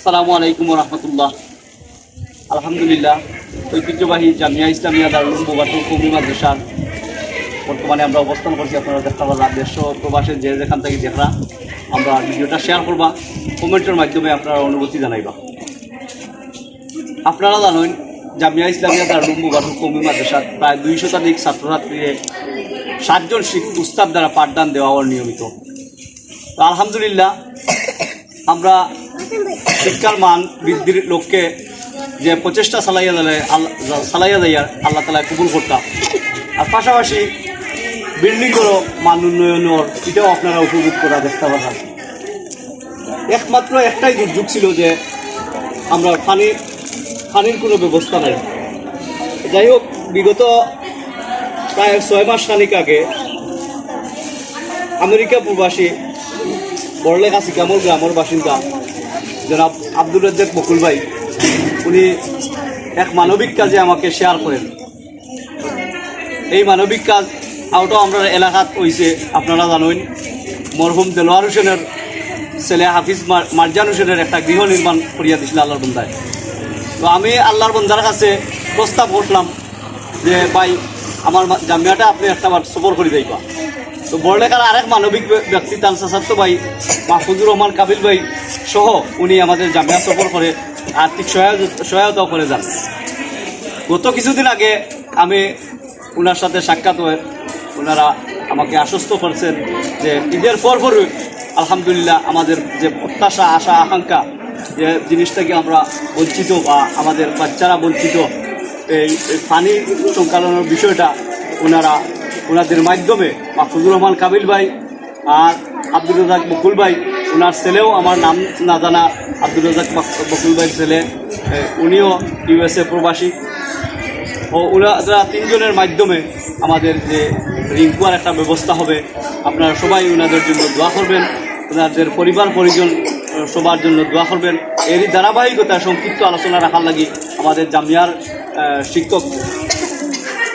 আসসালামু আলাইকুম রহমতুল্লাহ। আলহামদুলিল্লাহ, ঐতিহ্যবাহী জামিয়া ইসলামিয়া দারুল উলুম মুবারতুল কওমি মাদ্রাসার বর্তমানে আমরা অবস্থান করছি। আপনারা দেখতে পারবেন দেশ প্রবাসের যে যেখান থেকে দেখরা আমরা ভিডিওটা শেয়ার করবা, কমেন্টের মাধ্যমে আপনারা অনুভূতি জানাইবা। আপনারা জানেন জামিয়া ইসলামিয়া দারুল উলুম মুবারতুল কওমি মাদ্রাসার প্রায় 200 শতাধিক ছাত্রছাত্রীকে 7 জন উস্তাদ দ্বারা পাঠদান দেওয়া হয় নিয়মিত। তো আলহামদুলিল্লাহ, আমরা শিক্ষার মান বৃদ্ধির লক্ষ্যে যে প্রচেষ্টা চালাইয়া যাইয়ার আল্লাহ তালা কবুল করতাম। আর পাশাপাশি বিল্ডিংগুলো মান উন্নয়নের এটাও আপনারা উপভোগ করা দেখতে পাবেন। একমাত্র একটাই দুর্যোগ ছিল যে আমরা পানির কোনো ব্যবস্থা নেই। যাই হোক, বিগত প্রায় 6 মাস খানিক আগে আমেরিকা প্রবাসী বড়লেখা সিকামল গ্রামের বাসিন্দা জনাব আব্দুর রাজ্জাক বকুল ভাই, উনি এক মানবিক কাজে আমাকে শেয়ার করেন। এই মানবিক কাজ আউটও আমরা এলাকাত হয়েছে। আপনারা জানেন মরহুম দেলোয়ার হোসেনের ছেলে হাফিজ মারজান হোসেনের একটা গৃহ নির্মাণ করিয়া দিয়েছিল আল্লাহর বন্দায়। তো আমি আল্লাহর বন্দার কাছে প্রস্তাব করলাম যে ভাই, আমার জামিয়াটা আপনি একটাবার সফর করে যাইবা। তো বড়লেখার আরেক মানবিক ব্যক্তি তানসাসাত্ত ভাই মাহফুজুর রহমান কাবিল ভাই সহ উনি আমাদের জামিয়া সফর করে আর্থিক সহায়তাও করে যান। গত কিছুদিন আগে আমি ওনার সাথে সাক্ষাৎ হয়ে ওনারা আমাকে আশ্বস্ত করছেন যে ঈদের পরপরই আলহামদুলিল্লাহ আমাদের যে প্রত্যাশা, আশা, আকাঙ্ক্ষা, যে জিনিসটাকে আমরা বঞ্চিত বা আমাদের বাচ্চারা বঞ্চিত, এই পানি সংকলনের বিষয়টা ওনাদের মাধ্যমে মাহফুজুর রহমান কাবিল ভাই আর আব্দুর রাজ্জাক বকুল ভাই, ওনার ছেলেও আমার নাম না জানা আব্দুর রাজ্জাক বকুল ভাইয়ের ছেলে, উনিও USA প্রবাসী। ও ওনারা 3 জনের মাধ্যমে আমাদের যে রিঙ্কুয়ার একটা ব্যবস্থা হবে। আপনারা সবাই ওনাদের জন্য দোয়া করবেন, ওনাদের পরিবার পরিজন সবার জন্য দোয়া করবেন। এরই ধারাবাহিকতায় সংক্ষিপ্ত আলোচনা রাখার লাগি আমাদের জামিয়ার শিক্ষক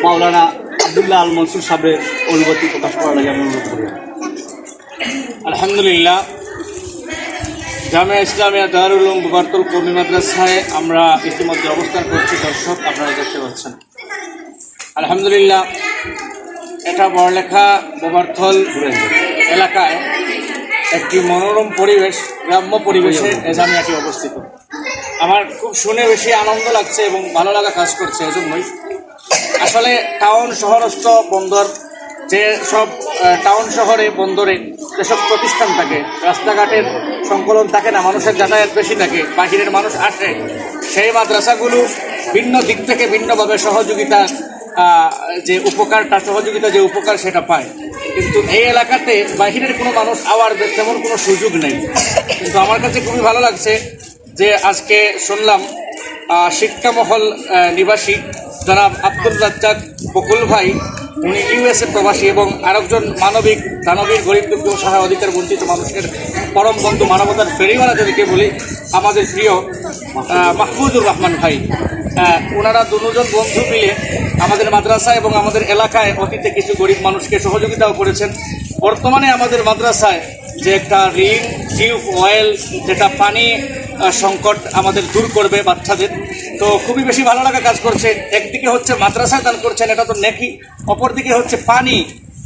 মাওলানা আব্দুল্লাহ আল মনসুর সাহেবের অনুভূতি প্রকাশ করার লাগে আমি অনুরোধ করি। আলহামদুলিল্লাহ, জামিয়া ইসলামিয়া দারুল উলুম মুবারতুল কওমি মাদ্রাসায় আমরা ইতিমধ্যে অবস্থান করছি। দর্শক আপনারা দেখতে পাচ্ছেন, আলহামদুলিল্লাহ, এটা বড়লেখা বোবারথল এলাকায় একটি মনোরম পরিবেশ, গ্রাম্য পরিবেশে এ জামিয়াটি অবস্থিত। আমার খুব শুনে বেশি আনন্দ লাগছে এবং ভালো লাগা কাজ করছে। এজন্যই আসলে টাউন শহরস্থ বন্দর, যে সব টাউন শহরে বন্দরে যেসব প্রতিষ্ঠান থাকে, রাস্তাঘাটের সংকলন থাকে না, মানুষের যাতায়াত বেশি থাকে, বাহিরের মানুষ আসে, সেই মাদ্রাসাগুলো ভিন্ন দিক থেকে ভিন্নভাবে সহযোগিতা যে উপকার সেটা পায়। কিন্তু এই এলাকাতে বাহিরের কোনো মানুষ আওয়ার তেমন কোনো সুযোগ নেই। কিন্তু আমার কাছে খুবই ভালো লাগছে যে আজকে শুনলাম শিক্ষামহল নিবাসী জনাব আব্দুর রাজ্জাক বকুল ভাই, উনি USA প্রবাসী এবং আরেকজন দানবীর গরিব দুঃখী ও সহায় অধিকার বঞ্চিত মানুষের পরম বন্ধু, মানবতার ফেরিওয়ালা যাদেরকে বলি, আমাদের প্রিয় মাহফুজুর রহমান ভাই। ওনারা দুজন বন্ধু মিলে আমাদের মাদ্রাসা এবং আমাদের এলাকায় অতীতে কিছু গরিব মানুষকে সহযোগিতাও করেছেন। বর্তমানে আমাদের মাদ্রাসায় যে একটা রিং টিউব ওয়েল, যেটা পানি সংকট আমাদের দূর করবে বাচ্চাদের, তো খুবই বেশি ভালো লাগা কাজ করছে। একদিকে হচ্ছে মাদ্রাসায় দান করছেন, এটা তো নেকি, অপরদিকে হচ্ছে পানি।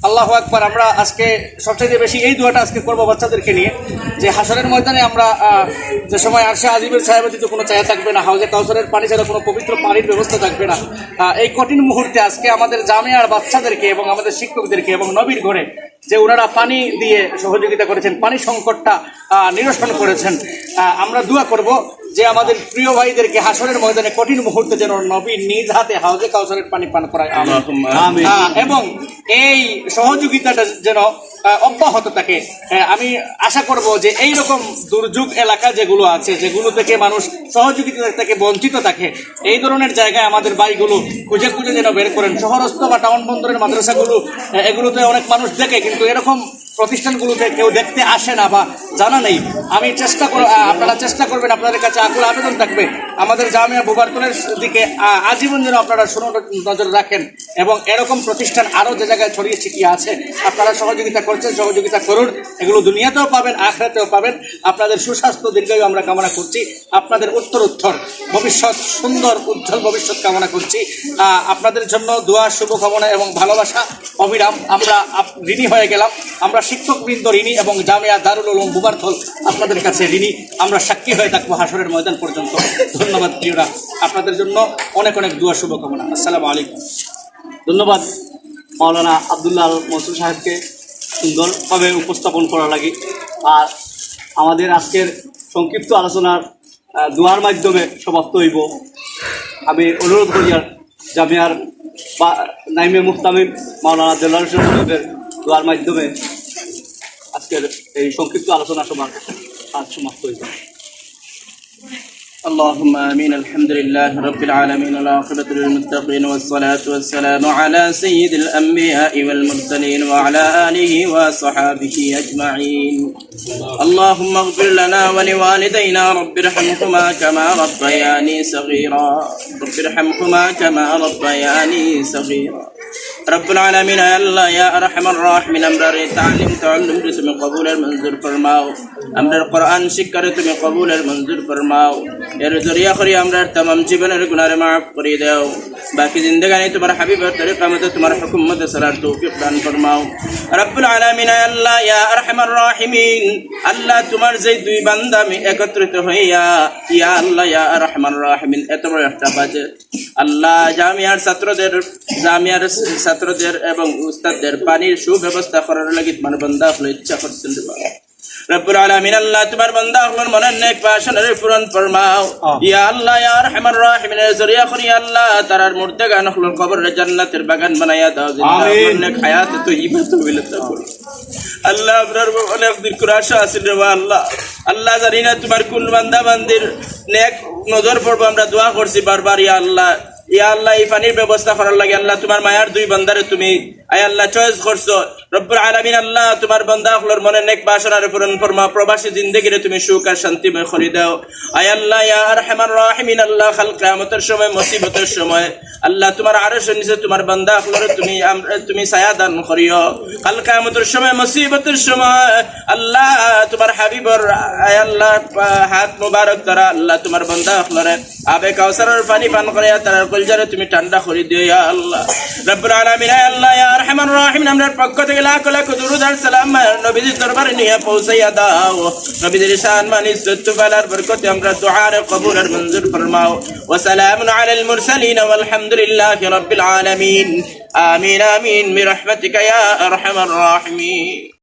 আল্লাহু আকবার। আমরা আজকে সবচেয়ে বেশি এই দোয়াটা আজকে করবো বাচ্চাদেরকে নিয়ে, যে হাসরের ময়দানে আমরা যে সময় আরশে আজিমের ছায়াবতীত কোনো ছায়া থাকবে না, হাউজে কাউসারের পানি ছাড়া কোনো পবিত্র পানির ব্যবস্থা থাকবে না, এই কঠিন মুহূর্তে আজকে আমাদের জামিয়ার বাচ্চাদেরকে এবং আমাদের শিক্ষকদেরকে এবং নবীর ঘরে যে ওনারা পানি দিয়ে সহযোগিতা করেছেন, পানি সংকটটা নিরসন করেছেন, আমরা দোয়া করব যে আমাদের প্রিয় ভাইদেরকে হাসরের ময়দানে কঠিন মুহূর্তে যেন নবী নিজ হাতে হাউজে কাউসারের পানি পান করায়, এবং এই সহযোগিতাটা যেন অব্যাহত থাকে। আমি আশা করব যে এই রকম দুর্যোগ এলাকা যেগুলো আছে, যেগুলো থেকে মানুষ সহযোগিতা থেকে বঞ্চিত থাকে, এই ধরনের জায়গায় আমাদের ভাইগুলো খুঁজে খুঁজে যেন বের করেন। শহরস্থ বা টাউন বন্দরের মাদ্রাসাগুলো, এগুলোতে অনেক মানুষ দেখে, কিন্তু এরকম প্রতিষ্ঠানগুলোতে কেউ দেখতে আসে না বা জানা নেই। আপনারা চেষ্টা করবেন, আপনাদের কাছে আকুল আবেদন থাকবে আমাদের জামিয়া বোবারতলের দিকে আজীবন যেন আপনারা নজর রাখেন এবং এরকম প্রতিষ্ঠান আরও যে জায়গায় ছড়িয়ে ছিটিয়ে আছে, আপনারা সহযোগিতা করছেন, সহযোগিতা করুন। এগুলো দুনিয়াতেও পাবেন, আখিরাতেও পাবেন। আপনাদের সুস্বাস্থ্য দীর্ঘায়ু আমরা কামনা করছি, আপনাদের উত্তর ভবিষ্যৎ, সুন্দর উজ্জ্বল ভবিষ্যৎ কামনা করছি। আপনাদের জন্য দোয়া, শুভকামনা এবং ভালোবাসা অবিরাম। আমরা ঋণী হয়ে গেলাম, আমরা শিক্ষকবৃন্দ ঋণী এবং জামিয়া দারুল উলুম বুবারতল আপনাদের কাছে ঋণী। আমরা সাক্ষী হয়ে থাকবো হাসরের ময়দান পর্যন্ত। ধন্যবাদ প্রিয়রা, আপনাদের জন্য অনেক অনেক দোয়া, শুভকামনা। আসসালামু আলাইকুম। ধন্যবাদ মাওলানা আব্দুল্লাহ আল মনসুর সাহেবকে সুন্দরভাবে উপস্থাপন করার লাগে। আর আমাদের আজকের সংক্ষিপ্ত আলোচনার দোয়ার মাধ্যমে সমাপ্ত হইব। আমি অনুরোধ করি আর জামিয়ার বা নাইমে মুহতামিম মাওলানা দেলোয়ার হোসেন সাহেবের দোয়ার মাধ্যমে আজকের এই সংক্ষিপ্ত আলোচনা সভার কাজ সমাপ্ত হইব। اللهم آمين. الحمد لله رب العالمين، والعاقبة للمتقين، والصلاة والسلام على سيد الأنبياء والمرسلين وعلى آله وصحابه أجمعين. اللهم اغفر لنا ولوالدينا، رب ارحمهما كما ربياني صغيرا، رب ارحمهما كما ربياني صغيرا. رب العالمين يا الله يا أرحم الراحمين، أمرر تعلم تعلم تم قبول المنظور فرماو، أمرر قرآن شكر تم قبول المنظور فرماو। এর জরিয়া করি আমরা तमाम জীবনের গুনাহ মাফ করে দাও। বাকি জিন্দেগানি তোমার হাবিবের তরিকা মতে তোমার হুকুম মতে চলার তৌফিক দান ফরমাও। রব্বুল আলামিন ইয়া আল্লাহ ইয়া আরহামার রাহিমিন, আল্লাহ তোমার যে দুই বান্দা আমি একত্রিত হইয়া, ইয়া আল্লাহ ইয়া আরহামার রাহিমিন, এত বড় একটা বাজেট আল্লাহ জামিয়ার ছাত্রদের এবং উস্তাদদের পানির সুব্যবস্থা করার লাগি তোমার বান্দা হলো ইচ্ছা করছেন। রব্বুল আলামিন আল্লাহ তোমার বান্দা হলোর মনের নেক বাসনার পূরণ ফরমাও। ইয়া আল্লাহ ইয়া আরহামার রাহিমিন, জরিয়া করি আল্লাহ তারার মুর্দাগান হলোর কবরে জান্নাতের বাগান বানায়া দাও। আমিন। নেক হায়াত তয়্যিবা তওবিলতা করো আল্লাহ। আপনার অনেক দিন করে আশা আছে রে আল্লাহ। আল্লাহ জানি না তোমার কোন বান্দা বান্দির নেক নজর পড়বো, আমরা দোয়া করছি বারবার। ইয়া আল্লাহ ইয়া আল্লাহ এই পানির ব্যবস্থা করার লাগে আল্লাহ তোমার মায়ার দুই বান্দারে তুমি আয় আল্লাহ চয়েস করছো। রব্বুল আলামিন আল্লাহ তোমার বান্দা হলোর মনে নেক বাসনার পূরণ ফরমা, প্রবাসী জিন্দেগিরে তুমি সুখ আর শান্তিময় করে দাও। আয় আল্লাহ ইয়া আরহামার রাহিমিন আল্লাহ খাল কিয়ামতের সময়, মুসিবতের সময় আল্লাহ তোমার আরশের নিচে তোমার বান্দা হলোর তুমি ছায়া দান করিও। খাল কিয়ামতের সময়, মুসিবতের সময় আল্লাহ তোমার হাবিবর আয় আল্লাহ হাত মুবারক দ্বারা আল্লাহ তোমার বান্দা হলোরে আবে কাউসারের পানি পান করিয়া তার কলজারে তুমি ঠান্ডা করে দিও ইয়া আল্লাহ। রব্বুল আলামিন আয় আল্লাহ ইয়া আরহামার রাহিমিন, আমরার পক্ষ থেকে লাখ লাখ দুরূদ আর সালাম নবীজির দরবারে নিয়ে পৌঁছাইয়া দাও। নবীজির শান মান ইজ্জত ফালার বরকতে আমরা দুআর কবুল আর মঞ্জুর ফরমাও। ওয়া সালামুন আলাল মুরসালিন ওয়ালহামদুলিল্লাহি রাব্বিল আলামিন। আমিন আমিন বিরহমাতিকা ইয়া আরহামার রাহিমিন।